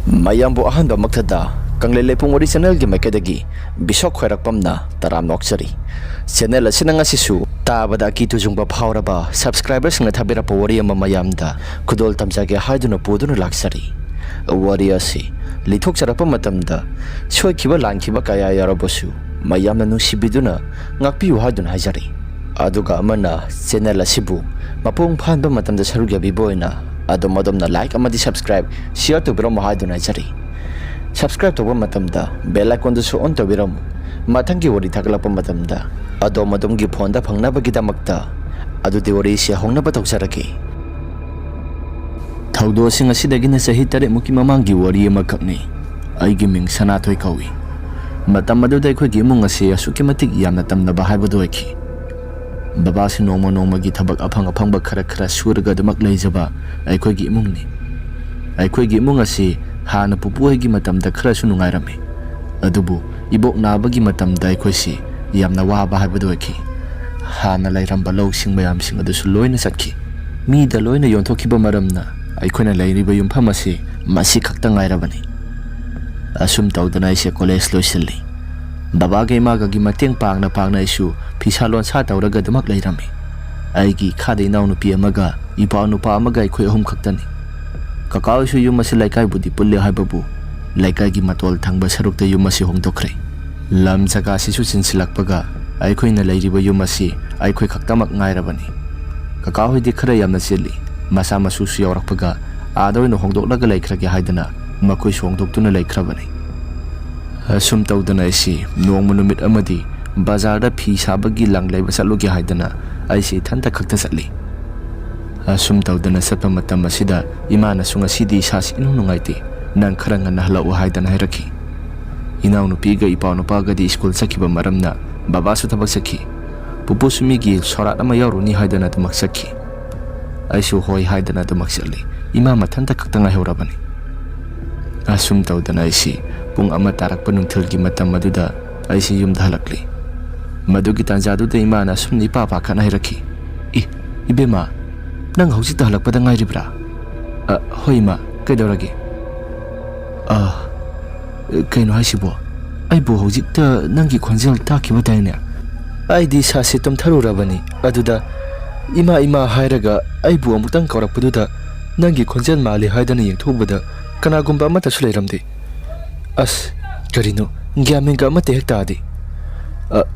Mayambu ahanba maktada Kanglay Leipung Original gi maikadagi Bisok khairakpamna taram nokchari channel asina ngasisu tabada kitujungba phawraba subscribers nga thabira pa wari ama mayamda khudol tamjage haiduna poduna laksari wari asi lithok charapa matamda soikiba langkiba kaya yarabosu mayamna nusibiduna ngakpiu haiduna hajari aduga amana channel asibu mapung phanba matamda sarugya biboina adomadamna like amadi subscribe share to biro mahaduna jari subscribe to matamda bell icon du on to biro mathangi wari thaglapa matamda adomadamgi phone da phangna bagidamakta adu de wari sia hongna bataujarake thaudo sing asidagi na sahi tare muki mamangi wari amakakni aigi ming sanathoi kawi matam adu dai khoi gi mung ase asuki matik yamna tamna ba haibadu aki Baba si noma gi thabak aphang ba khara surga damak leijaba aikoi gi imungni aikoi gi imung asi hana pupu gi matamda khara su nungairame adubu ibok nabagi matamda aikoi si yamna waba haibadu aki hana lairamba lawsing mayam sing adu su loina sakhi mi da loina yonthokiba maramna aikoina lairiba yumpham asi masi khakta ngairabani asum tawdana ise college loisilli Baba ge ma gi mateng pangna isu phisalon sa tawraga damak leirami aigi khade naw nupi amaga ipa nupa amaga khoi ahum khaktani kakao su yum asi laikai budi pulle haibabu laikai gi matol thangba sarukta yum asi hongdokre lam jaga si su sinsilakpaga ai khoi na leiriba yum asi ai khoi khaktamak ngairabani kakao hidi khara yamna sili masa masu su yawrakpaga adoi no hongdoklaga laikhrage haidana makoi su hongdoktuna laikhrabani Asum tawdana isi nongma numit amadi bazarda phi sabagi langlai basalugi haidana aisi thanta khakta satli asum tawdana satpa matam asida imana sunga sidi sas inu nungaiti nang kharanga na hala haidana hairaki inaw nu piga ipaw nu paga di school sakiba maramna baba su tabak sakhi pupu sumi gi sorat ama yaruni haidana tumak sakhi aisu hoi haidana tumak satli imama thanta khakta nga heurabani asum tawdana isi pung ama tarak panungthal gi matam maduda aisi yum dhalakli madugi tanjadu de imana sumni papa khana hiraki ibema nang hausi tahlak pada ngai ribra hoima kaidoragi kaino haisibo aibo hausi ta nangi khonjal ta ki bataine aidi sasi tum tharurabani aduda ima hairaga aibo amutang kaurakpaduda nangi khonjal mali haidana yengthobada kanagumba amata suleiramde As karino gyamenga amate hektadi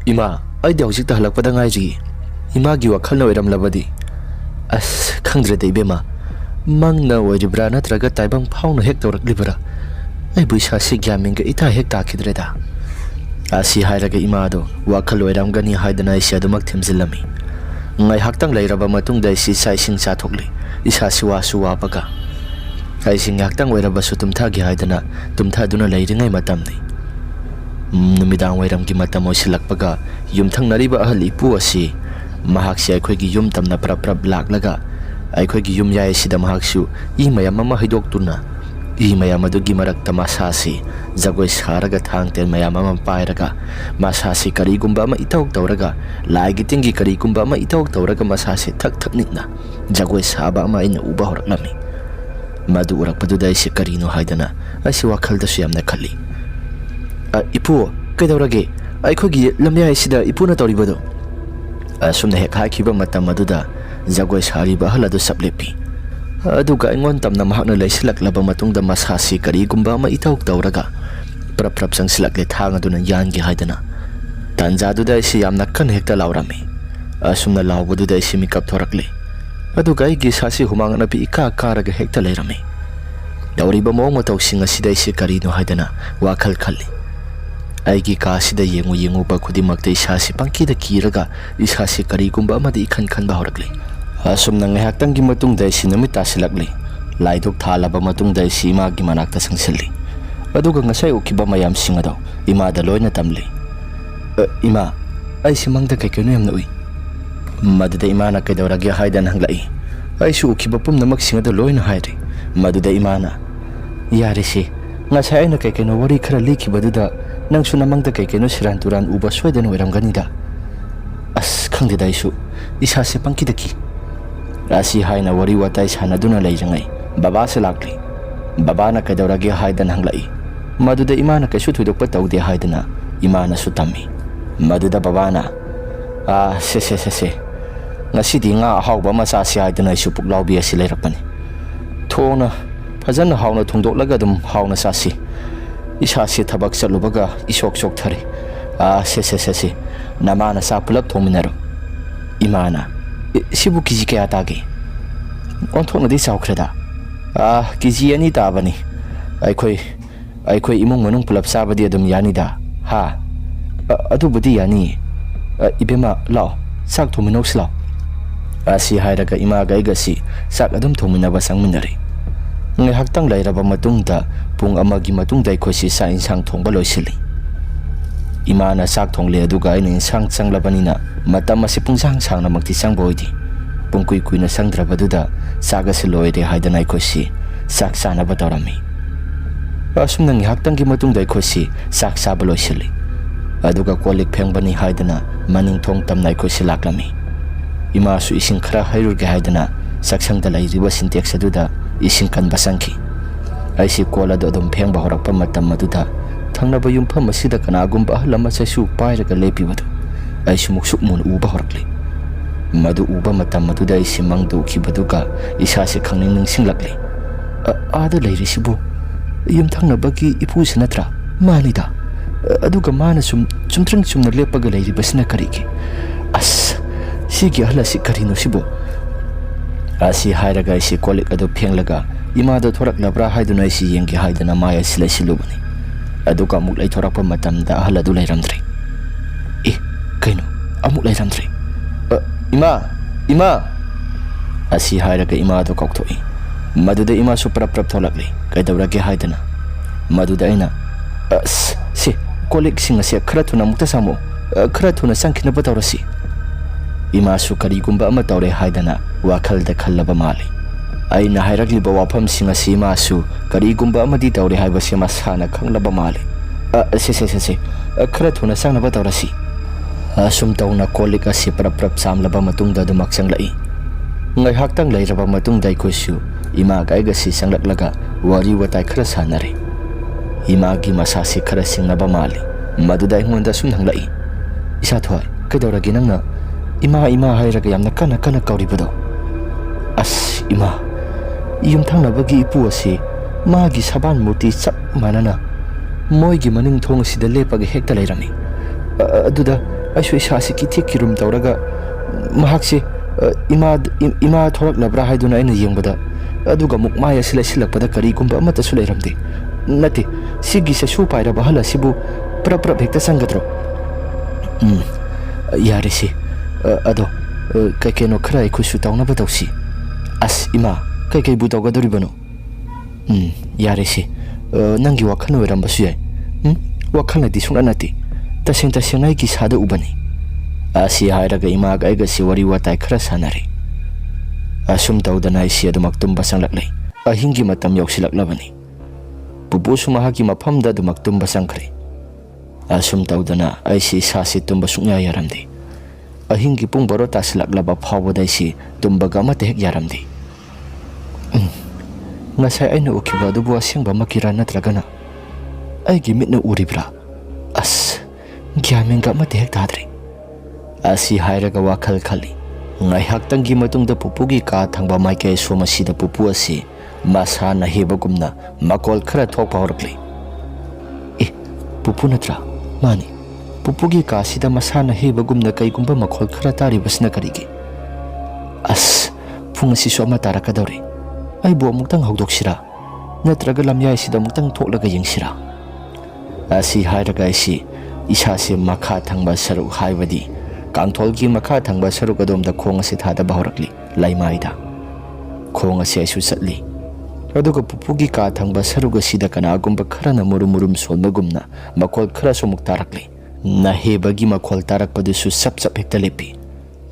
ima aidi hausi tahlak pada ngai ri ima gi wakhal na oiram labadi as khangdre de bema mangna oiribra natraga taibang phawna hek tawrak libra ai buisa si gyamenga ita hekta khidreda asi hairaga ima do wakhal oiram gani haidana isia dumak thimjilami ngai haktang leiraba matung dai si sai sing cha thokli isa siwa suwa paga ai sing haktang oiraba sutum thagi haidana tumtha duna leiringai matamni numidang wairam gi matam osilakpaga yumthang nariba ahal ipu asi mahak si aikhoi gi yum tamna prap laklaga aikhoi gi yum yai sida mahak su I mayam ama haidok tuna I mayam adu gi marak tamasa si jagoi saraga thang tel mayam ama pairaga masasi kari gumba ma itawk tawraga lai gi tingi kari gumba ma itawk tawraga masasi thak nikna jagoi saba ama ina uba horaklami madu urakpaduda isi karino haidana asi wakhalda su yamna khali ipu kaidorage aikhogi lamya isida ipuna tawribado asumna hek hakhiba matam maduda jagoi sariba haladu saplepi aduga ingon tamna mahakna leisilak laba matungda masasi kari gumba ma itawk tawraga prap sangsilak le thang aduna yangi haidana tanjaduda isi yamna kan hekta lawrami asumna lawbaduda isi mikap thorakle aduga igi sasi humang na pi ika karaga hekta leirami dawriba mong mataw singa sida isi karino haidana wakhal khali aigi ka sida yengu ba khudimakta isasi pangkida kiraga isasi karigumba amadi ikhan ba horakli asum nang haktang gi matung dai sinami tasilakli laidok thalaba matung dai sima gi manakta sangsilli aduga ngasai ukiba mayam singa daw ima da loina tamli ima ai simangda kaikeno yamna ui Maduda imana kaidoragi haidan hanglai aisu ukiba pumnamak singada loina hairi maduda imana yarisi ngasai na kaikeno wari khara likibaduda nangsu namangda kaikeno siran turan uba soidan oiramganida as khangde daisu isase pangkidaki rasi haina wari watai sanaduna leijangai baba se lakli Babana kaidaurage haidana hanglai. Maduda imana kaisu thuidokpa taude haidana imana su tammi. Maduda babana se ngasidi nga ahawba macha si haidana isu puklaubi asi leirapani. Thona fajana hawna thongdoklaga dum hawna sasi. Isasi thabak chalubaga isok sok thari. Se namana sa pulap thongminaro. Imana sibu kiji kaya tage. Onthokna di saukreda. Kiji ani tabani. Aikhoi imung manung pulap sabadi adum yani da. Ha. Adubudi yani. Ibema lao. Sak thominok slaw. Asi hairaga imaga igasi sak adum thominaba sangminari. Ngai haktang lairaba matungda pung amagi matungda ikhoisi sa insang thongba loisili. Imana sak thongle aduga aina insang changlabanina matam asi pungsang sangna makti sangboidi. Pungkui kuina sangdrabaduda saga siloide haidana ikhoisi sak sanaba tawrami. Asum nang haktang gi matungda ikhoisi sak saba loisili. Aduga kolik phengbani haidana maning thong tamna ikhoisi laklami. Ima su ising khara hairurge haidana saksangda lairiba sintex aduda ising kanba sangki. Aisi kola do adum phengba horakpa matam maduda thangnaba yumpham asida kanagumba ahlama chasu pairaga lepibadu aisu muksuk mun uba horakli. Madu uba matam maduda isi mangdu kibaduga isasi khangning ningsinglakli. Ada lairisibu yumthangnabagi ipu sinatra manida. Aduga mana sumtring sumna lepaga lairibasina karigi. Sigi ahlasi karino sibo. Asi hairaga isi kolik adu phenglaga imada thorak labra haiduna isi yengi haidana maya silai silubani. Aduga amuk lai thorakpa matamda ahal adu lairamdri. Kaino amuk lairamdri. Ima asi hairaga ima adu kaukthoi. Maduda ima su prap tholakli kaidaurage haidana. Maduda aina si kolik singa se khara thuna mukta samo khara thuna sangkhinaba tawrasi. Ima su karigumba ama tawre haidana wakhalda khallaba mali. Aina hairagliba wafam singa si ima su karigumba amadi tawre haibasi masana khanglaba mali. Se khara thuna sangnaba tawrasi. Asum tawna kolik asi prap samlaba matungda dumak sanglai. Ngai haktang lairaba matungda ikhoisu ima gaigasi sanglaklaga wari watai khara sanare. Ima gi masasi khara singnaba mali. Maduda ingonda sun hanglai. Isa thoi kaidauragi nangna ima hairaga yamna kana kauribado. Ima yumthangnabagi ipu asi magi saban murti chap manana moigi maning thong sida lepaga hekta lairami. Aduda aisu isasi kirum tawraga mahakse ima thorak labra haiduna aina yengbada aduga muk maya silakpada karigumba amata su lairamde. Nate sigi sasu pairaba hala sibu prap hekta sangadro. Yarisi ado kaikeno khara ikhusu tawnaba tawsi. Ima kai bu tawgadoribano. Yarisi nangi wakhana werambasu yai. Wakhana di sungna nati taseng ai ki sada ubani. Asi hairaga ima ga aiga si wari watai khara sanare. Asum tawdana isi adumak tumba sanglakle ahingi matam yausilaklabani. Pupu sumahaki maphamda adumak tumba sangkhre. Asum tawdana aisi sasi tumba sungya yaramde. Ahingi pung baro tasilaklaba phawbada isi tumbaga amata hek yaramde. Ngasai aina ukiba adubu asengba makira natragana aigi mitna uribra. Gyamenga amata hek tadre. Asi hairaga wakhal khali. Ngai haktangi matungda pupugi ka thangba maike somasida pupu asi masana hebagumna makol khara thokpa horakli. Pupu natra mani pupugi ka sida masana hebagumna kaigumba makol khara tari basna karigi. Pungasi so ama tarakadawri. Ai bu amuktang hawdoksira natraga lamyai sida amuktang thoklaga yengsira. Asi hairaga isi isasi makha thangba saruk haibadi kangtholgi makha thangba saruk adomda khong asi thadaba horakli laimaida. Khong asi aisu satli. Aduga pupugi ka thangba saruk asida kanagumba kharana murum solmagumna makol khara somuk tarakli. Nahebagi makol tarakpadusu sap hekta lepi.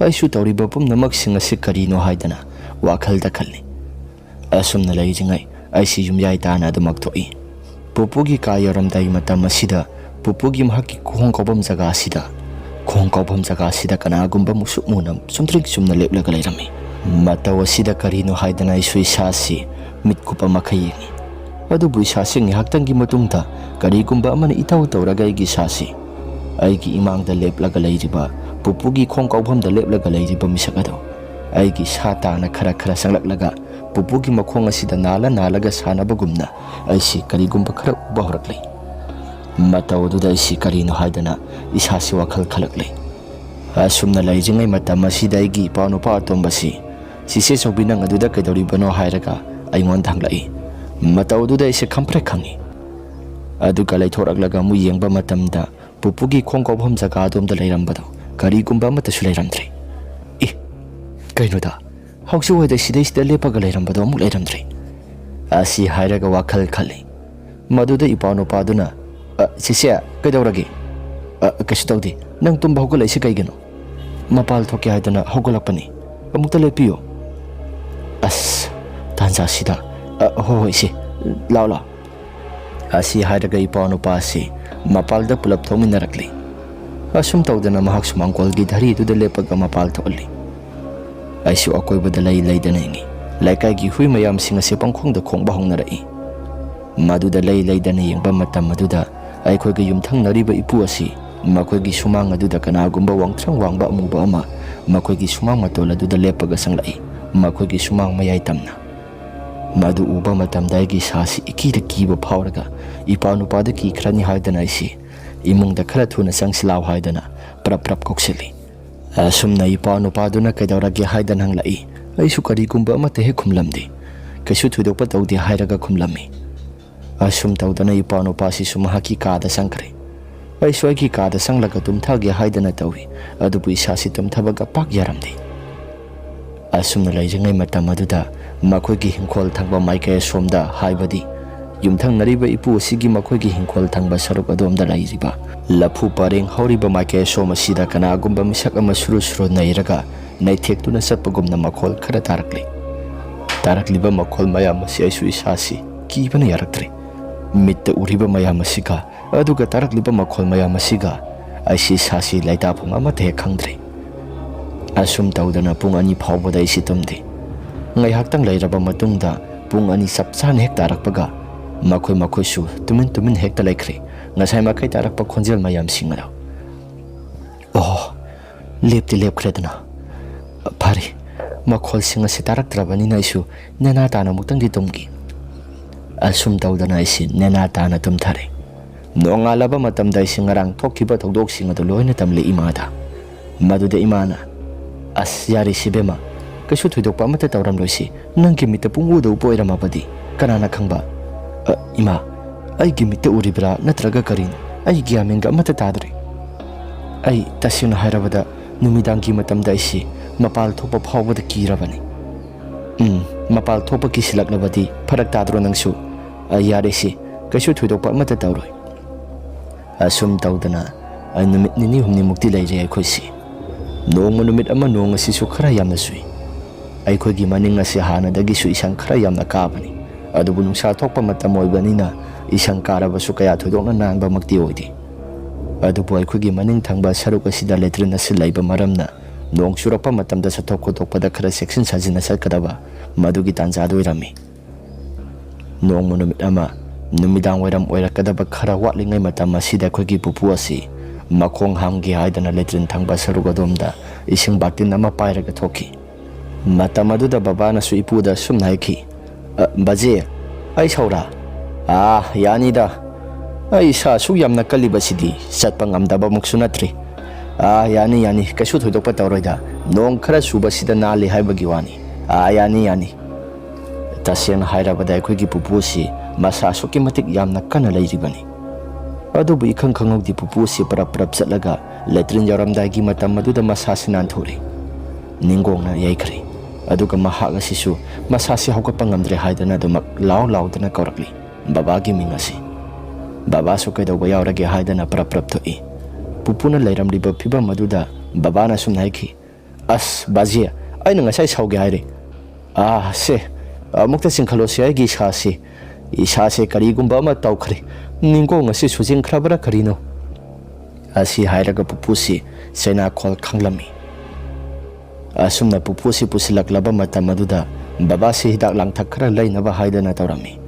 Aisu tawriba pumnamak singa si karino haidana wakhalda khalli. Asumna laijingai aisi yumyai tana adumak thoi. Pupugi ka yaramdai matam asida pupugi mahaki khong kobam jaga asida kanagumba musuk munam sumtrik sumna leplaga lairami. Mataw asida karino haidana isu isasi mitkupa makhayengi. ꯑꯗꯨꯕꯨ ꯏꯁꯥꯁꯤ ꯉꯥꯏꯍꯥꯛꯇꯪꯒꯤ ꯃꯇꯨꯡꯗ ꯀꯔꯤꯒꯨꯝꯕ ꯑꯃꯅ ꯏꯇꯧ ꯇꯧꯔꯒ ꯑꯩꯒꯤ ꯏꯁꯥꯁꯤ ꯑꯩꯒꯤ ꯏꯃꯥꯡꯗ ꯂꯦꯞꯂꯒ ꯂꯩꯔꯤꯕ ꯄꯨꯄꯨꯒꯤ ꯈꯣꯡ ꯀꯥꯎꯐꯝꯗ ꯂꯦꯞꯂꯒ ꯂꯩꯔꯤꯕ ꯃꯤꯁꯛ ꯑꯗꯨ ꯑꯩꯒꯤ ꯁꯥ ꯇꯥꯅ ꯈꯔ ꯆꯪꯂꯛꯂꯒ ꯄꯨꯄꯨꯒꯤ ꯃꯈꯣꯡ ꯑꯁꯤꯗ ꯅꯥꯜꯂꯒ ꯁꯥꯟꯅꯕꯒꯨꯝꯅ ꯑꯩꯁꯤ ꯀꯔꯤꯒꯨꯝꯕ ꯈꯔ ꯎꯕ ꯍꯧꯔꯛꯂꯤ꯫ ꯃꯇꯧ ꯑꯗꯨꯗ ꯑꯩꯁꯤ ꯀꯔꯤꯅꯣ ꯍꯥꯏꯗꯅ ꯏꯁꯥꯁꯤ ꯋꯥꯈꯜ ꯈꯜꯂꯛꯂꯤ꯫ ꯑꯁꯨꯝꯅ ꯂꯩꯔꯤꯉꯩ ꯃꯇꯝ ꯑꯁꯤꯗ ꯑꯩꯒꯤ ꯏꯄꯥꯅꯨꯄꯥ ꯑꯇꯣꯝꯕꯁꯤ ꯆꯤꯆꯦ ꯆꯧꯕꯤ ꯅꯪ ꯑꯗꯨꯗ ꯀꯩꯗꯧꯔꯤꯕꯅꯣ ꯍꯥꯏꯔꯒ ꯑꯩꯉꯣꯟꯗ ꯍꯪꯂꯛꯏ꯫ ꯃꯇꯧ ꯑꯗꯨꯗ ꯑꯩꯁꯦ ꯈꯪꯄ꯭ꯔꯦꯛ ꯈꯪꯏ꯫ ꯑꯗꯨꯒ ꯂꯩꯊꯣꯔꯛꯂꯒ ꯑꯃꯨꯛ ꯌꯦꯡꯕ ꯃꯇꯝꯗ ꯄꯨꯄꯨꯒꯤ ꯈꯣꯡ ꯀꯥꯎꯐꯝ ꯖꯒꯥ ꯑꯗꯣꯝꯗ ꯂꯩꯔꯝꯕꯗꯣ ꯀꯔꯤꯒꯨꯝꯕ ꯑꯃꯠꯇꯁꯨ ꯂꯩꯔꯝꯗ꯭ꯔꯦ꯫ ꯀꯩꯅꯣꯗ ꯍꯧꯖꯤꯛꯋꯥꯏꯗ ꯁꯤꯗꯩꯁꯤꯗ ꯂꯦꯞꯄꯒ ꯂꯩꯔꯝꯕꯗꯣ ꯑꯃꯨꯛ ꯂꯩꯔꯝꯗ꯭ꯔꯦ ꯑꯁꯤ ꯍꯥꯏꯔꯒ ꯋꯥꯈꯜ ꯈꯜꯂꯤ꯫ ꯃꯗꯨꯗ ꯏꯄꯥꯅꯨꯄꯥꯗꯨꯅ ꯆꯤꯆꯦ ꯀꯩꯗꯧꯔꯒꯦ? ꯀꯩꯁꯨ ꯇꯧꯗꯦ, ꯅꯪ ꯇꯨꯝꯕ ꯍꯧꯒꯠꯂꯛꯏꯁꯤ ꯀꯩꯒꯤꯅꯣ? ꯃꯄꯥꯜ ꯊꯣꯛꯀꯦ ꯍꯥꯏꯗꯅ ꯍꯧꯒꯠꯂꯛꯄꯅꯤ, ꯑꯃꯨꯛꯇ ꯂꯦꯞꯄꯤꯌꯣ꯫ ꯑꯁ ꯇꯥꯟꯖꯥꯁꯤꯗ ꯍꯣꯏ ꯏꯆꯦ, ꯂꯥꯛꯑꯣ ꯑꯁꯤ ꯍꯥꯏꯔꯒ ꯏꯄꯥꯅꯨꯄꯥ ꯑꯁꯤ ꯃꯄꯥꯜꯗ ꯄꯨꯂꯞ ꯊꯣꯛꯃꯤꯟꯅꯔꯛꯂꯤ꯫ ꯑꯁꯨꯝ ꯇꯧꯗꯅ ꯃꯍꯥꯛꯁꯨ ꯃꯥꯡꯒꯣꯜꯒꯤ ꯙꯔꯤꯗꯨꯗ ꯂꯦꯞꯄꯒ ꯃꯄꯥꯜ ꯊꯣꯛꯍꯜꯂꯤ꯫ ꯑꯩꯁꯨ ꯑꯀꯣꯏꯕꯗ ꯂꯩꯗꯅ ꯌꯦꯡꯉꯤ꯫ ꯂꯩꯀꯥꯏꯒꯤ ꯍꯨꯏ ꯃꯌꯥꯝꯁꯤꯡ ꯑꯁꯤ ꯄꯪꯈꯣꯡꯗ ꯈꯣꯡꯕ ꯍꯧꯅꯔꯛꯏ꯫ ꯃꯗꯨꯗ ꯂꯩꯗꯅ ꯌꯦꯡꯕ ꯃꯇꯝ ꯑꯗꯨꯗ ꯑꯩꯈꯣꯏꯒ ꯌꯨꯝꯊꯪꯅꯔꯤꯕ ꯏꯄꯨ ꯑꯁꯤ ꯃꯈꯣꯏꯒꯤ ꯁꯨꯃꯥꯡ ꯑꯗꯨꯗ ꯀꯅꯥꯒꯨꯝꯕ ꯋꯥꯡꯊ꯭ꯔꯪ ꯋꯥꯡꯕ ꯑꯃꯨꯕ ꯑꯃ ꯃꯈꯣꯏꯒꯤ ꯁꯨꯃꯥꯡ ꯃꯇꯣꯜ ꯑꯗꯨꯗ ꯂꯦꯞꯄꯒ ꯆꯪꯂꯛꯏ, ꯃꯈꯣꯏꯒꯤ ꯁꯨꯃꯥꯡ ꯃꯌꯥꯏ ꯇꯝꯅ꯫ ꯃꯗꯨ ꯎꯕ ꯃꯇꯝꯗ ꯑꯩꯒꯤ ꯏꯁꯥꯁꯤ ꯏꯀꯤꯗ ꯀꯤꯕ ꯐꯥꯎꯔꯒ ꯏꯄꯥꯅꯨꯄꯥꯗ ꯀꯤꯈ꯭ꯔꯅꯤ ꯍꯥꯏꯗꯅ ꯑꯩꯁꯤ ꯏꯃꯨꯡꯗ ꯈꯔ ꯊꯨꯅ ꯆꯪꯁꯤꯜꯂꯥꯎ ꯍꯥꯏꯗꯅ ꯄ꯭ꯔꯞ ꯀꯧꯁꯤꯜꯂꯤ꯫ ꯑꯁꯨꯝꯅ ꯏꯄꯥꯅꯨꯄꯥꯗꯨꯅ ꯀꯩꯗꯧꯔꯒꯦ ꯍꯥꯏꯗꯅ ꯍꯪꯂꯛꯏ꯫ ꯑꯩꯁꯨ ꯀꯔꯤꯒꯨꯝꯕ ꯑꯃꯠꯇ ꯍꯦꯛ ꯈꯨꯝꯂꯝꯗꯦ꯫ ꯀꯩꯁꯨ ꯊꯣꯏꯗꯣꯛꯄ ꯇꯧꯗꯦ ꯍꯥꯏꯔꯒ ꯈꯨꯝꯂꯝꯃꯤ꯫ ꯑꯁꯨꯝ ꯇꯧꯗꯅ ꯏꯄꯥꯅꯨꯄꯥꯁꯤꯁꯨ ꯃꯍꯥꯛꯀꯤ ꯀꯥꯗ ꯆꯪꯈ꯭ꯔꯦ꯫ ꯑꯩꯁꯨ ꯑꯩꯒꯤ ꯀꯥꯗ ꯆꯪꯂꯒ ꯇꯨꯝꯊꯒꯦ ꯍꯥꯏꯗꯅ ꯇꯧꯏ, ꯑꯗꯨꯕꯨ ꯏꯁꯥꯁꯤ ꯇꯨꯝꯊꯕꯒ ꯄꯥꯛ ꯌꯥꯔꯝꯗꯦ꯫ ꯑꯁꯨꯝꯅ ꯂꯩꯔꯤꯉꯩ ꯃꯇꯝ ꯑꯗꯨꯗ ꯃꯈꯣꯏꯒꯤ ꯍꯤꯡꯈꯣꯜ ꯊꯪꯕ ꯃꯥꯏꯀꯩ ꯑꯁꯣꯝꯗ, ꯍꯥꯏꯕꯗꯤ ꯌꯨꯝꯊꯪꯅꯔꯤꯕ ꯏꯄꯨ ꯑꯁꯤꯒꯤ ꯃꯈꯣꯏꯒꯤ ꯍꯤꯡꯈꯣꯜ ꯊꯪꯕ ꯁꯔꯨꯛ ꯑꯗꯣꯝꯗ ꯂꯩꯔꯤꯕ ꯂꯐꯨ ꯄꯔꯦꯡ ꯍꯧꯔꯤꯕ ꯃꯥꯏꯀꯩ ꯑꯁꯣꯝ ꯑꯁꯤꯗ ꯀꯅꯥꯒꯨꯝꯕ ꯃꯤꯁꯛ ꯑꯃ ꯁꯨꯔꯨ ꯅꯩꯔꯒ ꯅꯩꯊꯦꯛꯇꯨꯅ ꯆꯠꯄꯒꯨꯝꯅ ꯃꯈꯣꯜ ꯈꯔ ꯇꯥꯔꯛꯂꯤ꯫ ꯇꯥꯔꯛꯂꯤꯕ ꯃꯈꯣꯜ ꯃꯌꯥꯝ ꯑꯁꯤ ꯑꯩꯁꯨ ꯏꯁꯥꯁꯤ ꯀꯤꯕꯅ ꯌꯥꯔꯛꯇ꯭ꯔꯦ꯫ ꯃꯤꯠꯇ ꯎꯔꯤꯕ ꯃꯌꯥꯝ ꯑꯁꯤꯒ ꯑꯗꯨꯒ ꯇꯥꯔꯛꯂꯤꯕ ꯃꯈꯣꯜ ꯃꯌꯥꯝ ꯑꯁꯤꯒ ꯑꯩꯁꯤ ꯏꯁꯥꯁꯤ ꯂꯩꯇꯥꯐꯝ ꯑꯃꯠꯇ ꯍꯦꯛ ꯈꯪꯗ꯭ꯔꯦ꯫ ꯑꯁꯨꯝ ꯇꯧꯗꯅ ꯄꯨꯡ 2 ꯐꯥꯎꯕꯗ ꯑꯩꯁꯤ ꯇꯨꯝꯗꯦ꯫ ꯉꯥꯏꯍꯥꯛꯇꯪ ꯂꯩꯔꯕ ꯃꯇꯨꯡꯗ ꯄꯨꯡ 2 ꯆꯞ ꯆꯥꯅ ꯍꯦꯛ ꯇꯥꯔꯛꯄꯒ ꯃꯈꯣꯏꯁꯨ ꯇꯨꯃꯤꯟ ꯍꯦꯛꯇ ꯂꯩꯈ꯭ꯔꯦ ꯉꯁꯥꯏ ꯃꯈꯩ ꯇꯥꯔꯛꯄ ꯈꯣꯟꯖꯦꯜ ꯃꯌꯥꯝꯁꯤꯡ ꯑꯗꯨ꯫ ꯂꯦꯞꯇꯤ ꯂꯦꯞꯈ꯭ꯔꯦꯗꯅ ꯐꯔꯦ, ꯃꯈꯣꯜꯁꯤꯡ ꯑꯁꯤ ꯇꯥꯔꯛꯇ꯭ꯔꯕꯅꯤꯅ ꯑꯩꯁꯨ ꯅꯦꯅꯥ ꯇꯥꯅ ꯑꯃꯨꯛꯇꯪꯗꯤ ꯇꯨꯝꯈꯤ꯫ ꯑꯁꯨꯝ ꯇꯧꯗꯅ ꯑꯩꯁꯤ ꯅꯦꯅꯥ ꯇꯥꯅ ꯇꯨꯝꯊꯔꯦ꯫ ꯅꯣꯡꯉꯥꯜꯂꯕ ꯃꯇꯝꯗ ꯑꯩꯁꯤ ꯉꯔꯥꯡ ꯊꯣꯛꯈꯤꯕ ꯊꯧꯗꯣꯛꯁꯤꯡ ꯑꯗꯨ ꯂꯣꯏꯅ ꯇꯝꯂꯤ ꯏꯃꯥꯗ꯫ ꯃꯗꯨꯗ ꯏꯃꯥꯅ, ꯑꯁ ꯌꯥꯔꯤꯁꯤ ꯕꯦꯝꯃ, ꯀꯩꯁꯨ ꯊꯣꯏꯗꯣꯛꯄ ꯑꯃꯠꯇ ꯇꯧꯔꯝꯂꯣꯏꯁꯤ, ꯅꯪꯒꯤ ꯃꯤꯠꯇ ꯄꯨꯡꯎꯗ ꯎꯕ ꯑꯣꯏꯔꯝꯃꯕꯗꯤ ꯀꯅꯥꯅ ꯈꯪꯕ? ꯏꯃꯥ, ꯑꯩꯒꯤ ꯃꯤꯠꯇ ꯎꯔꯤꯕ꯭ꯔꯥ ꯅꯠꯇ꯭ꯔꯒ ꯀꯔꯤꯅꯣ? ꯑꯩ ꯒ꯭ꯌꯥꯟ ꯃꯦꯟꯒ ꯑꯃꯠꯇ ꯇꯥꯗ꯭ꯔꯦ꯫ ꯑꯩ ꯇꯁꯦꯡꯅ ꯍꯥꯏꯔꯕꯗ ꯅꯨꯃꯤꯗꯥꯡꯒꯤ ꯃꯇꯝꯗ ꯑꯩꯁꯤ ꯃꯄꯥꯜ ꯊꯣꯛꯄ ꯐꯥꯎꯕꯗ ꯀꯤꯔꯕꯅꯤ꯫ ꯃꯄꯥꯜ ꯊꯣꯛꯄ ꯀꯤꯁꯤꯜꯂꯛꯂꯕꯗꯤ ꯐꯔꯛ ꯇꯥꯗ꯭ꯔꯣ ꯅꯪꯁꯨ? ꯌꯥꯔꯤꯁꯤ, ꯀꯩꯁꯨ ꯊꯣꯏꯗꯣꯛꯄ ꯑꯃꯠꯇ ꯇꯧꯔꯣꯏ꯫ ꯑꯁꯨꯝ ꯇꯧꯗꯅ ꯅꯨꯃꯤꯠ 2-3ꯃꯨꯛꯇꯤ ꯂꯩꯔꯦ ꯑꯩꯈꯣꯏꯁꯤ꯫ ꯅꯨꯃꯤꯠ ꯑꯃ ꯅꯣꯡ ꯑꯁꯤꯁꯨ ꯈꯔ ꯌꯥꯝꯅ ꯆꯨꯏ꯫ ꯑꯩꯈꯣꯏꯒꯤ ꯃꯅꯤꯡ ꯑꯁꯤ ꯍꯥꯟꯅꯗꯒꯤꯁꯨ ꯏꯁꯪ ꯈꯔ ꯌꯥꯝꯅ ꯀꯥꯕꯅꯤ, ꯑꯗꯨꯕꯨ ꯅꯨꯡꯁꯥ ꯊꯣꯛꯄ ꯃꯇꯝ ꯑꯣꯏꯕꯅꯤꯅ ꯏꯁꯪ ꯀꯥꯔꯕꯁꯨ ꯀꯌꯥ ꯊꯣꯏꯗꯣꯛꯅ ꯅꯥꯟꯕꯃꯛꯇꯤ ꯑꯣꯏꯗꯦ꯫ ꯑꯗꯨꯕꯨ ꯑꯩꯈꯣꯏꯒꯤ ꯃꯅꯤꯡ ꯊꯪꯕ ꯁꯔꯨꯛ ꯑꯁꯤꯗ ꯂꯦꯇ꯭ꯔꯤꯟ ꯑꯁꯤ ꯂꯩꯕ ꯃꯔꯝꯅ ꯅꯣꯡ ꯆꯨꯔꯛꯄ ꯃꯇꯝꯗ ꯆꯠꯊꯣꯛ ꯈꯣꯠꯇꯣꯛꯄꯗ ꯈꯔ ꯆꯦꯛꯁꯤꯟ ꯁꯥꯖꯤꯟꯅ ꯆꯠꯀꯗꯕ ꯃꯗꯨꯒꯤ ꯇꯥꯟꯖꯥꯗ ꯑꯣꯏꯔꯝꯃꯤ꯫ ꯅꯨꯃꯤꯠ ꯑꯃ ꯅꯨꯃꯤꯗꯥꯡ ꯋꯥꯏꯔꯝ ꯑꯣꯏꯔꯛꯀꯗꯕ ꯈꯔ ꯋꯥꯠꯂꯤꯉꯩ ꯃꯇꯝ ꯑꯁꯤꯗ ꯑꯩꯈꯣꯏꯒꯤ ꯄꯨꯄꯨ ꯑꯁꯤ ꯃꯈꯣꯡ ꯍꯥꯝꯒꯦ ꯍꯥꯏꯗꯅ ꯂꯦꯇ꯭ꯔꯤꯟ ꯊꯪꯕ ꯁꯔꯨꯛ ꯑꯗꯣꯝꯗ ꯏꯁꯤꯡ ꯕꯥꯔꯇꯤꯟ ꯑꯃ ꯄꯥꯏꯔꯒ ꯊꯣꯛꯈꯤ꯫ ꯃꯇꯝ ꯑꯗꯨꯗ ꯕꯕꯥꯅꯁꯨ ꯏꯄꯨꯗ ꯑꯁꯨꯝꯅ ꯍꯥꯏꯈꯤ, ꯕꯥꯖꯦ, ꯑꯩ ꯁꯧꯔꯥ? ꯌꯥꯅꯤꯗ, ꯑꯩ ꯏꯁꯥ ꯑꯁꯨꯛ ꯌꯥꯝꯅ ꯀꯜꯂꯤꯕꯁꯤꯗꯤ ꯆꯠꯄ ꯉꯝꯗꯕꯃꯨꯛꯁꯨ ꯅꯠꯇ꯭ꯔꯤ꯫ ꯌꯥꯅꯤ, ꯀꯩꯁꯨ ꯊꯣꯏꯗꯣꯛꯄ ꯇꯧꯔꯣꯏꯗ, ꯅꯣꯡ ꯈꯔ ꯆꯨꯕꯁꯤꯗ ꯅꯥꯜꯂꯤ ꯍꯥꯏꯕꯒꯤ ꯋꯥꯅꯤ꯫ ꯌꯥꯅꯤ꯫ ꯇꯁꯦꯡꯅ ꯍꯥꯏꯔꯕꯗ ꯑꯩꯈꯣꯏꯒꯤ ꯄꯨꯄꯨꯁꯤ ꯃꯁꯥ ꯑꯁꯨꯛꯀꯤ ꯃꯇꯤꯛ ꯌꯥꯝꯅ ꯀꯟꯅ ꯂꯩꯔꯤꯕꯅꯤ꯫ ꯑꯗꯨꯕꯨ ꯏꯈꯪ ꯈꯪꯍꯧꯗꯦ ꯄꯨꯄꯨꯁꯤ ꯄꯔꯞ ꯆꯠꯂꯒ ꯂꯦꯇ꯭ꯔꯤꯟ ꯌꯧꯔꯝꯗꯥꯏꯒꯤ ꯃꯇꯝ ꯑꯗꯨꯗ ꯃꯁꯥꯁꯤ ꯅꯥꯟꯊꯣꯛꯔꯦ, ꯅꯤꯡꯒꯣꯡꯅ ꯌꯩꯈ꯭ꯔꯦ꯫ ꯑꯗꯨꯒ ꯃꯍꯥꯛ ꯑꯁꯤꯁꯨ ꯃꯁꯥꯁꯤ ꯍꯧꯒꯠꯄ ꯉꯝꯗ꯭ꯔꯦ ꯍꯥꯏꯗꯅ ꯑꯗꯨꯃꯛ ꯂꯥꯎꯗꯅ ꯀꯧꯔꯛꯂꯤ ꯕꯕꯥꯒꯤ ꯃꯤꯡ ꯑꯁꯤ꯫ ꯕꯕꯥꯁꯨ ꯀꯩꯗꯧꯕ ꯌꯥꯎꯔꯒꯦ ꯍꯥꯏꯗꯅ ꯄꯔꯞ ꯊꯣꯛꯏ꯫ ꯄꯨꯄꯨꯅ ꯂꯩꯔꯝꯂꯤꯕ ꯐꯤꯕꯝ ꯑꯗꯨꯗ ꯕꯕꯥꯅ ꯑꯁꯨꯝꯅ ꯍꯥꯏꯈꯤ, ꯑꯁ ꯕꯥꯖꯦ, ꯑꯩꯅ ꯉꯁꯥꯏ ꯁꯧꯒꯦ ꯍꯥꯏꯔꯦ꯫ ꯁꯦ ꯑꯃꯨꯛꯇ ꯆꯤꯡꯈꯠꯂꯣꯁꯦ, ꯑꯩꯒꯤ ꯏꯁꯥꯁꯦ ꯀꯔꯤꯒꯨꯝꯕ ꯑꯃ ꯇꯧꯈ꯭ꯔꯦ, ꯅꯤꯡꯒꯣꯡ ꯑꯁꯤ ꯁꯨꯖꯤꯟꯈ꯭ꯔꯕ꯭ꯔꯥ ꯀꯔꯤꯅꯣ? ꯑꯁꯤ ꯍꯥꯏꯔꯒ ꯄꯨꯄꯨꯁꯤ ꯆꯩꯅꯥꯈꯣꯜ ꯈꯪꯂꯝꯃꯤ꯫ ꯑꯁꯨꯝꯅ ꯄꯨꯄꯨꯁꯤ ꯄꯨꯁꯤꯜꯂꯛꯂꯕ ꯃꯇꯝ ꯑꯗꯨꯗ ꯕꯕꯥꯁꯤ ꯍꯤꯗꯥꯛ ꯂꯥꯡꯊꯛ ꯈꯔ ꯂꯩꯅꯕ ꯍꯥꯏꯗꯅ ꯇꯧꯔꯝꯃꯤ꯫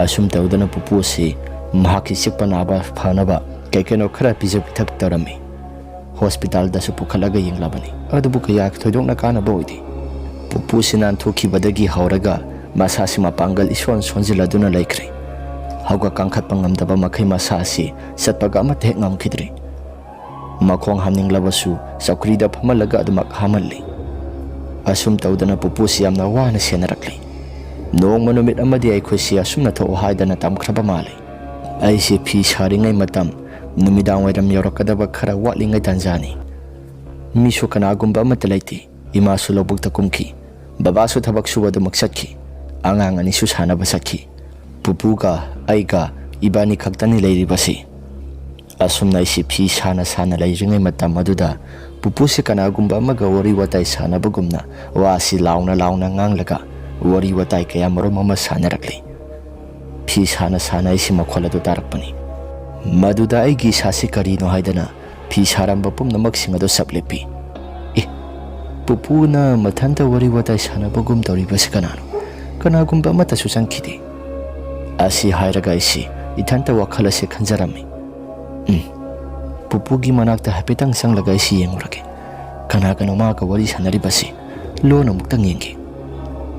asum tawdana pupu si mahaki sikpa naba phanaba kaikeno khara pija pithak tarami hospital da su pukhalaga yinglabani adubu kaya thodokna kana boidi pupu sinan thoki badagi hauraga masasi mapangal ison sonjiladuna laikri hauga kangkhat pangamdaba makhai masasi satpaga amate ngam khidri makhong hamning labasu sakrida phamalaga adumak hamalli asum tawdana pupu si amna wana senarakli nong manumit amadi ai khosi asumna tho haidana tamkhraba male ai se phi saringai matam numidang wairam yorakadaba khara watlingai tanjani misu kanagumba matalaiti ima su lobuk takumki baba su thabak suba du maksatki angang ani su sana basaki pupuga aiga ibani khaktani leiri basi asumna isi phi sana sana leiringai matam aduda pupu se kanagumba amaga wari watai sana bagumna wasi launa launa nganglaga wari watai kaya marom ama sana rakli phi sana sana isi makhola du tarakpani maduda aigi sasi karino haidana phi saramba pumnamak singado saplepi pupu na mathanta wari watai sana bagum tori basi kanagumba mata susankidi asi hairaga isi ithanta wakhala se khanjarami pupu gi manakta hapetang sanglaga isi yengurage kana ma ka wari sanari basi lona muktang yengi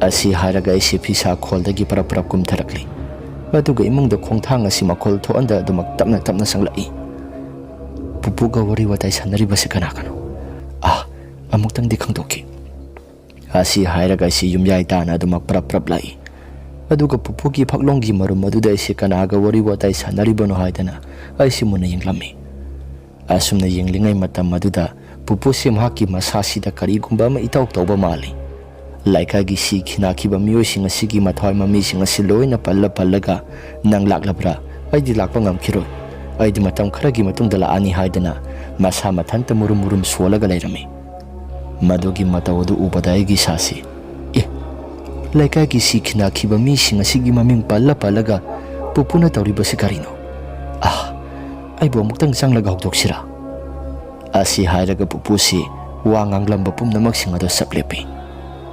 asi hairaga isi phi sa kholdagi parap kum tharakli aduga imungda khongthang asi makhol thoanda adumak tapna sanglai pupuga wari watai sanari basi kana amuktang di khangdoki asi hairaga isi yumyai tana adumak parap lai aduga pupugi phaklonggi marum aduda isi kanaga wari watai sanari bano haidana aisi muna yenglami asumna yenglingai matam aduda pupu si mahaki masasida karigumba ma itauk tawba mali laika gi si khina khiba miyo singa sigi mathoi mami singa siloina pallaga nang laklabra aidi lakpa ngam khiro aidi matam khara gi matung dala ani haidana masa mathanta murum swolaga lairami madogi matawdu ubadai gi sasi laika gi si khina khiba mi singa sigi maming pallaga pupuna tawri basi karino ai bo muktang sanglaga hokdoksira asi hairaga pupu si wangang lamba pumnamak singa do saplepi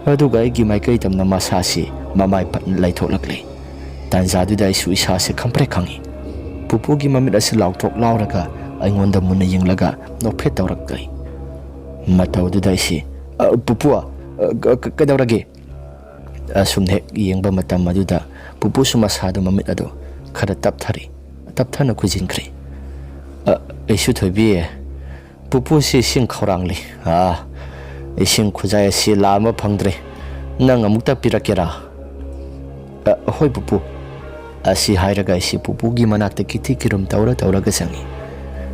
aduga aigi maikai tamna masasi mamai patna laithoklakle tanjaduda isu isase khampre khangi pupugi mamit asi lautok lauraga aingonda munna yenglaga nokphet tawrakai matawduda isi pupua kadawrage asumne yengba matam aduda pupu sumasadu mamit ado khara tapthana khujinkri isu thobi pupu si sing khorangli ising khujai si lama phangdre nang amukta pirakera hoi pupu asi hairaga isi pupu gi manakta kiti kirum tawraga sangi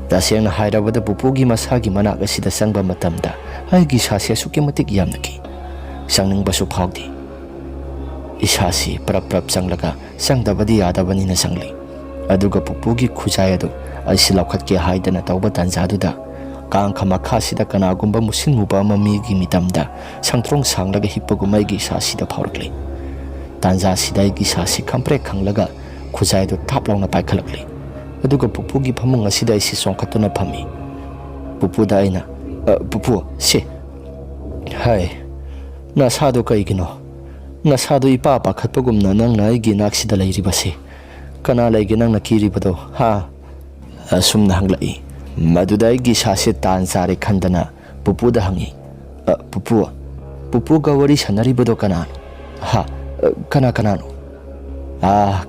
taseng hairabada pupu gi masagi manak asida sangba matamda aigi sasi asuki matik yamnaki sangning basu phawdi isasi prap sanglaga sangdabadi yadabani na sangli aduga pupu gi khujai adu asi laukhat ke haidana tawba tanjaduda kang khamakha sida kanagumba musin muba mami gi mitamda sangtrong sanglaga hippagumai gi sasida phawrakli tanja sidai gi sasi khampre khanglaga khujai do thaplawna paikhalakli aduga pupu gi phamung asida isi songkhatuna phami pupu da aina pupu se hai na sadu kaigino na sadu ipa pakhatpagumna nang na gi naksida lairibase kana laigi nang nakiribado asumna hanglai madudai gi sase tan sare khandana pupu da hangi pupu ga wari sanari bodo kana kanano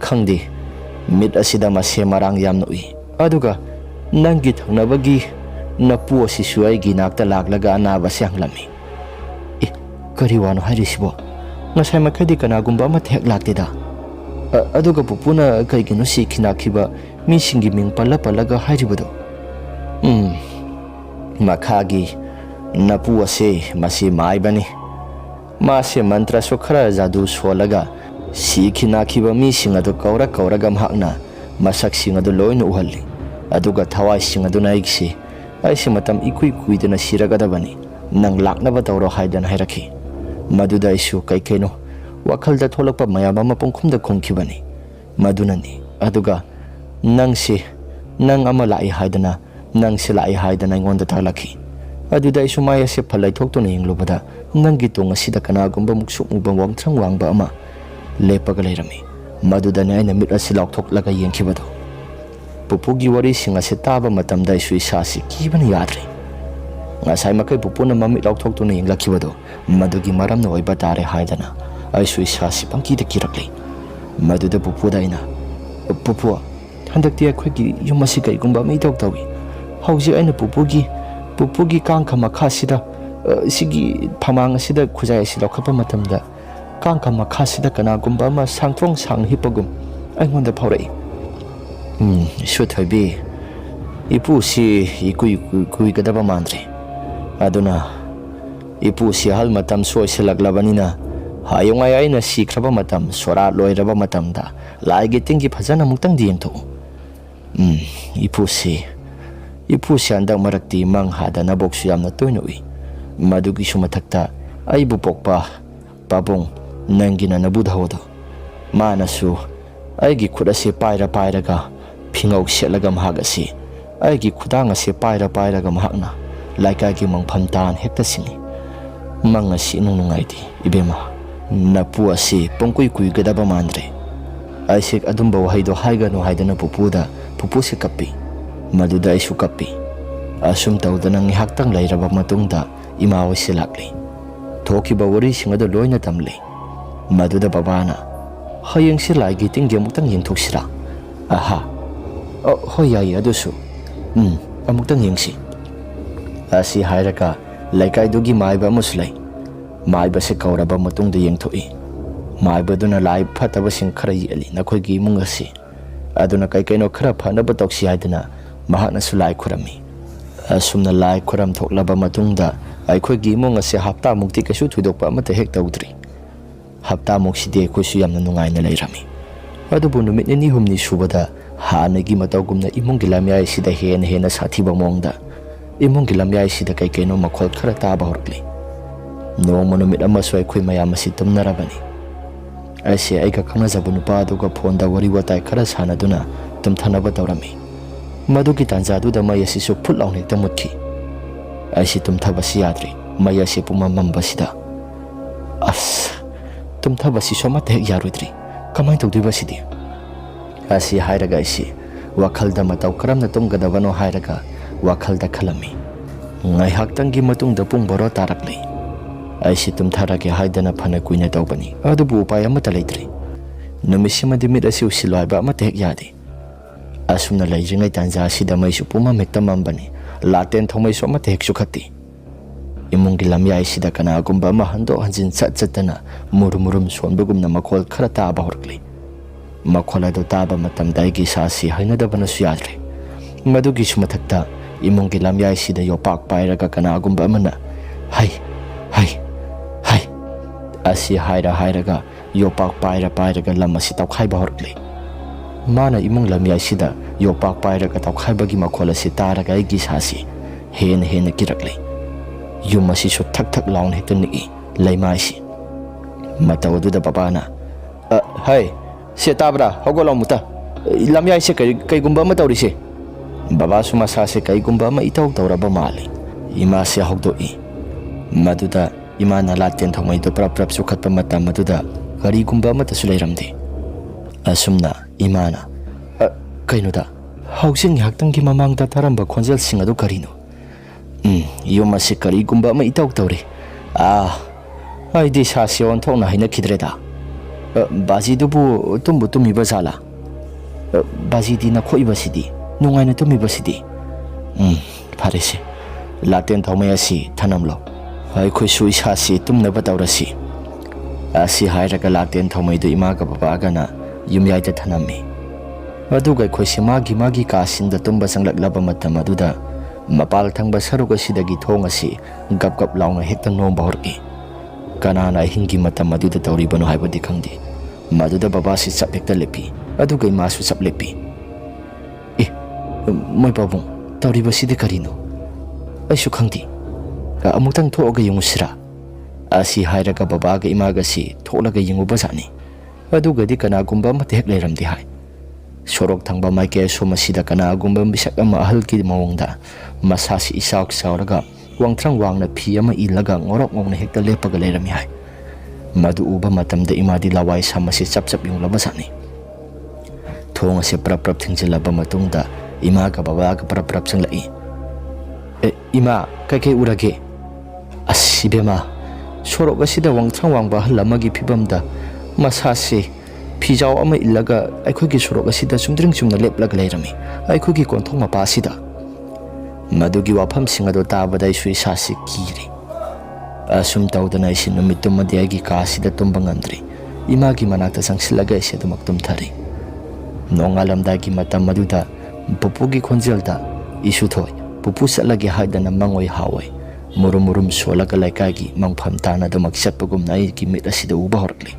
khangdi mit asida mase marang yamna ui aduga nangi thangnabagi napu asisu ai gi nakta laklaga anaba sanglami kari wano harisibo ngasai makadi kanagumba ma thek lakteda aduga pupuna kaigino si khinakhiba mi singi ming pallaga haribodo makhagi napu ase masi maibani mase mantra sokhara jadu solaga si khinakhiba mi singa do kauraga mhakna masak singa do loina uhalli aduga thawai singa do naigsi aisi matam ikui dana siraga dabani nang lakna ba tawro haidan hairakhi maduda isu kaino wakhalda tholakpa mayam ama pongkhumda khongkhibani madunani aduga nang ama lai haidana nang silai haidana ngonda thalakhi aduda isu maya se phalai thoktona yenglobada nangi tonga sida kana gumba muksuk mubam wangthrang wangba ama lepaga leirami Madudane aina mit asi laukthok yengkhibado. Pupugi warising asi taba matamda isu isasi kibani yadre. Ngasai makai pupuna mamit laukthok tuna yenglakibado madugi maramna oiba tare haidana aisu isasi pangkida kirakle. Maduda pupuda ina pupu handakti akhoi yum asi kaigumba mai tawi hauji aina pupugi kangkha makhasida sigi phamang asida khujai asi laukapa matamda kangkha makhasida kanagumba ma sangthong sang hipagum aingonda phaurai. Shuthabi ipu si ikui kadaba mandre aduna ipu si hal matam soi selaglabanina hayongai aina sikraba matam sora loiraba matamda laigi tingi phajana muktang diengtho ipu si andang marakti mang hada na boksu yamna toinoi madugi sumathakta aibu pokpa pabong nangina nabudhawodo manasu aigi khudase pairaga phingau selaga mahagasi aigi khudang ase pairaga mahakna laikagi mangpham tan hekta singi mangasi nungaidi ibema napu ase pongkui gadaba mandre aisek adumba wahaido haigano haidana pupu se kapi maduda isu kapi asum tawdana ngihaktang lairaba matungda ima wase lakli thokiba wari singada loina tamle maduda babana hayeng se laigi tingge muktang yengthoksira aha hoi yai adusu amuktang yengsi asi hairaka laikai dugi maiba muslai maiba se kauraba matungda yengthoi maiba duna lai phataba sing khara yeli nakhoi gi mungasi aduna kai kaino khara phanaba toksi haidana mahana sulai khurami asumna lai khuram thoklaba matungda aikhoi gi mungasi hapta mukti kasu thudokpa amata hek tawdri hapta mokside khosu yamna nungaina leirami adubu numit ni humni subada hanagi matawgumna imungi lamyai sida hena sathiba mongda imungi lamyai sida kai kaino makhol khara taba horkli noma numit ama soi khoi mayam asi tumnarabani aise aiga khangna jabu nupa aduga phone da wari watai khara sanaduna tumthanaba tawrami madugi tanjadu da mai asi su phut laung hekta mutki aise tumthabasi yadri mai asi puma mambasida as tumthabasi somate hek yaruidri kamai tawdibasidi asi hairaga isi wakhalda mataw karamna tumgadabano hairaga wakhalda khalami ngai haktangi matungda pung boro tarakli aisi tumtharage haidana phana kuina tawbani adubu upay amata leitri numisimadi mit asi usilwaiba amata hek yadi asumna leijingai tanja sida mai supuma mekta mambani laten thomai so amata hek sukhati imungi lamya isida kana gumba ma hando hanjin chatana murumurum sonbegumna makhol khara ta ba horkli makhola do taba matam daigi sasi hainada banasu yadre madugi sumathakta imungi lamya isida yopak pairaga kana gumba amana hai asi hairaga yopak pairaga lamasi tawkhai ba horkli mana imung lamya isida yopak pairaga tawkhai bagi makhola si taraga igi sasi hen kirakli yumasi so thak laun hetani laimaisi matawduda babana hai se tabra hogolo muta lamya ise kai gumba ma tawrise baba suma sa se kai gumba ma itaw tawraba mali ima se hogdoi maduda ima na laten thomai do prap su khatpa mata maduda gari gumba ma tasu leiramde asumna imana kainuda housing haktang ki mamang da taramba khonjal singa do karino yumasi kari gumba ma itaw tawre ai di sa se on thona haina khidreda baji dubu tumbu tumi bazala baji di na khoi basidi nungai na tumi basidi pharese laten thomai asi thanamlo ai khoi sui sa si tumna batawrasi asi hairaga laten thomai du ima ga baba ga na yumyai ta thanami aduga khoi sima gi kasin da tumba sanglak matam aduda mapal thangba saruga sidagi thong asi gap launa hekta nomba horki kanana hingi matam aduda tawribano haibadi khangdi maduda baba si sap hekta lepi aduga masu sap lepi moi babung tawriba sidi karino aisu khangdi amutang thoga yungusira asi hairaga baba ga imaga si tholaga yungu bazani aduga di kana gumba mate hek leiramdi hai sorok thangba maike somasida kana gumba bisak ama ahalki mawongda masasi isauk sauraga wangthrang wangna phi ama ilaga ngorok ngongna hekta lepaga leirami hai madu uba matamda imadi lawai samasi chap yung labasani Thong ase prap thingjilaba matungda ima ka baba ka prap changlai. Ima kai urage. Asibema sorok asida wangthang wangba halamagi phibamda masase phijaw ama ilaga aikhogi sorok asida sumdring chumna leplaga leirami aikhogi konthong mapa asida madugi wafam singado tabada isui sasi kiri asum tawdana isi numitum madiagi ka asida tumbangamdri imagi manakta sangsilaga isi dumaktum thari nongalamdagi matam maduda pupugi khonjelda isu thoi pupu salagi haidana mangoi hawai murum solaga laikagi mangpham tana damak satpagum nai ki mit asida uba horkli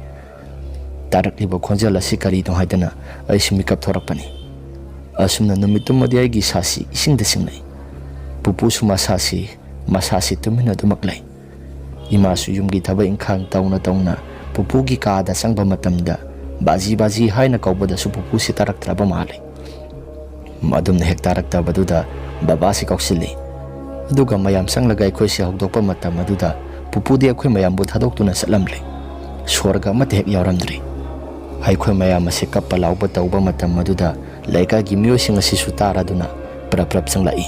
tarakli ba khonjal asi kari to haidana aisi mikap thorakpani asumna numitum madiagi sasi isingda singnai pupu suma sasi masasi tumina dumaklai imasu yumgi thaba ingkhang tauna pupu gi ka da sangba matamda baji haina kaubada su pupu si tarak traba male madumna hektarak tabaduda baba si kauksili aduga mayam sanglaga akhoi si hokdokpa matam aduda pupudi akhoi mayam bu thadoktuna satlamle swarga mate hek yawramdri akhoi mayam ase kappa lawba tawba matam aduda laika gi miyosing asi sutara duna prap sanglai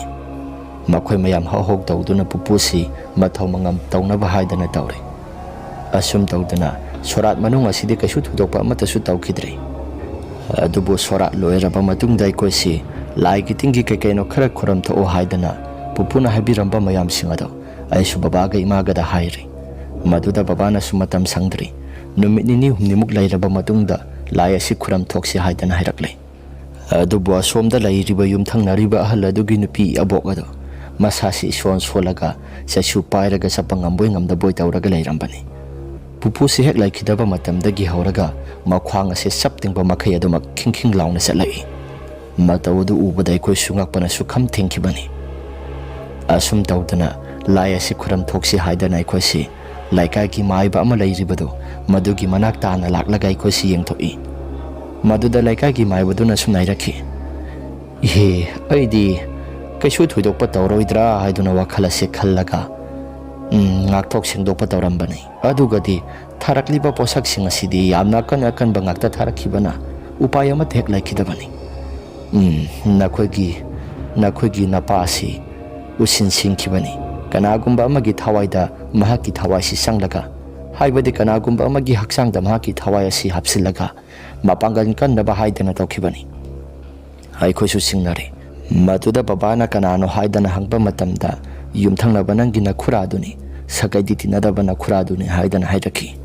makhoi mayam hok tawduna pupusi mathau mangam tawnaba haidana tawre asum tawduna sorat manung asidi kaisu thudokpa amata su tawkhidre adubu sorat loiraba matungda akhoi si lai gitingi kekaino khara khoram tho haidana pupuna habiramba mayam singado aisu babaga imaga da hairi maduda babana su matam sangdri numit nini humnimuk lairaba matungda lai asi khuram thoksi haidana hairakle adubu asomda lairiba yumthang nariba ahal adugi nupi abogado masasi son solaga sasu pairaga sapangamboi ngamda boy tawraga lairambani pupu si hek laikidaba matamdagi hauraga makhwang ase saptingba makhai adumak khingkhing launa salai matawdu ubada koi sungakpana su kham thengkibani asum tawdana lai asi khuram thoksi haidana koi si laika ki maiba ama lairibado madugi manak tana laklaga koi si yengthoi maduda laika ki maibaduna sunai rakhi he aidi kaisu thuidokpa tawroidra haiduna wakhala se khallaga ngakthok singdokpa tawrambani adugadi tharakliba posak singasidi yamna kan bangakta tharakhibana upaya ma thek laikidabani nakhoi napasi usin singkibani kanagumba amagi thawaida mahaki thawai si sanglaga haibadi kanagumba amagi haksangda mahaki thawai si hapsilaga mapangan kannaba haidana tawkhibani haikhoisu singnare matuda babana kanano haidana hangba matamda yumthangnaba nangi nakhura duni sakaidi tinadaba nakhura duni haidana hairakhi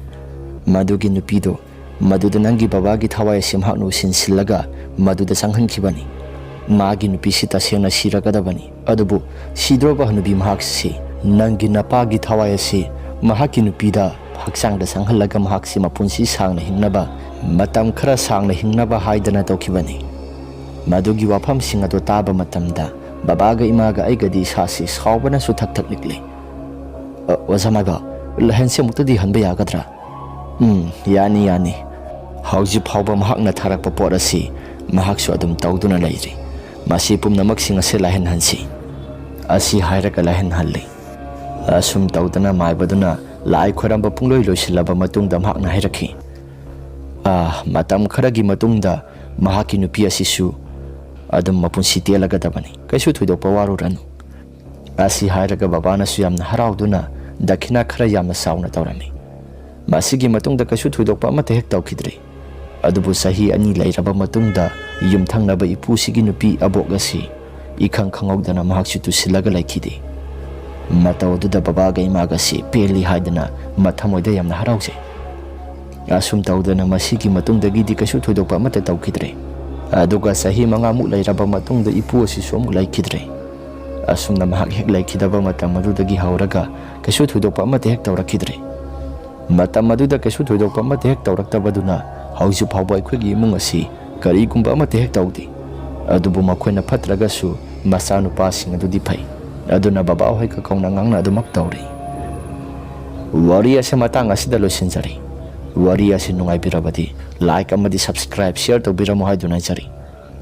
madugi nupido maduda nangi babagi thawai simhaknu sinsillaga maduda sanghankibani magi nupi sita sena siragadabani adubu sidroba hanubi mahaksi nangi napagi thawai si mahaki nupida haksangda sanghallaga mahaksi mapunsi sangna hingnaba matam khara sangna hingnaba haidana tawkhibani madugi wafam singado taba matamda babaga imaga aigadi sasi sawbana su thak likle wazamaga lahense muktadi hanba yagadra yani hauji phawba mahakna tharakpa pot asi mahaksu adum tawduna leiri masi pumnamak singa se lahen hansi asi hairaka lahen halli asum tawdana maibaduna lai khoramba pungloi loisilaba matungda mahakna hairakhi matam kharagi matungda mahaki nupi asisu adum mapunsi telagadabani kaisu thuidokpa waruranu asi hairaga babana su yamna harauduna dakhina khara yamna sauna tawrami masigi matungda kaisu thuidokpa amata hek tawkhidri adubu sahi ani lairaba matungda yumthangnaba ipusigi nupi abogasi ikhang khangogdana mahaksu tusilaga laikhide matawduda babaga imagasi peli haidana mathamoida yamna harauje asum tawdana masigi matungdagi di kaisu thuidokpa amata tawkhidre aduga sahi mangamuk lairaba matungda ipu asi som laikhidre asumna mahak hek laikhidaba matam madudagi hauraga kaisu thuidokpa amata hek tawrakhidre matam maduda kaisu thuidokpa amata hek tawraktabaduna hauju phawba akhoi imung asi karigumba amata hek tawdi adubu makhoina phatragasu masanu pasing adudi phai aduna baba hoi ka kauna ngangna adumak tawri wari ase matang asida losinjari wari ase nungai birabadi like amadi subscribe share to biramo haiduna jari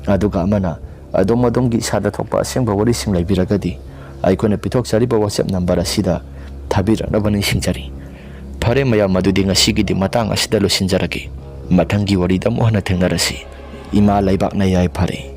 aduga amana adongi sada thokpa asengba wari sing laibiragadi aikona pithok sariba whatsapp number asida thabiranabani singjari phare maya madudi ngasigi di matang asida losinjaragi mathangi wari da mohana thengnarasi ꯏꯃꯥ ꯂꯩꯕꯥꯛꯅ ꯌꯥꯏꯐꯔꯦ꯫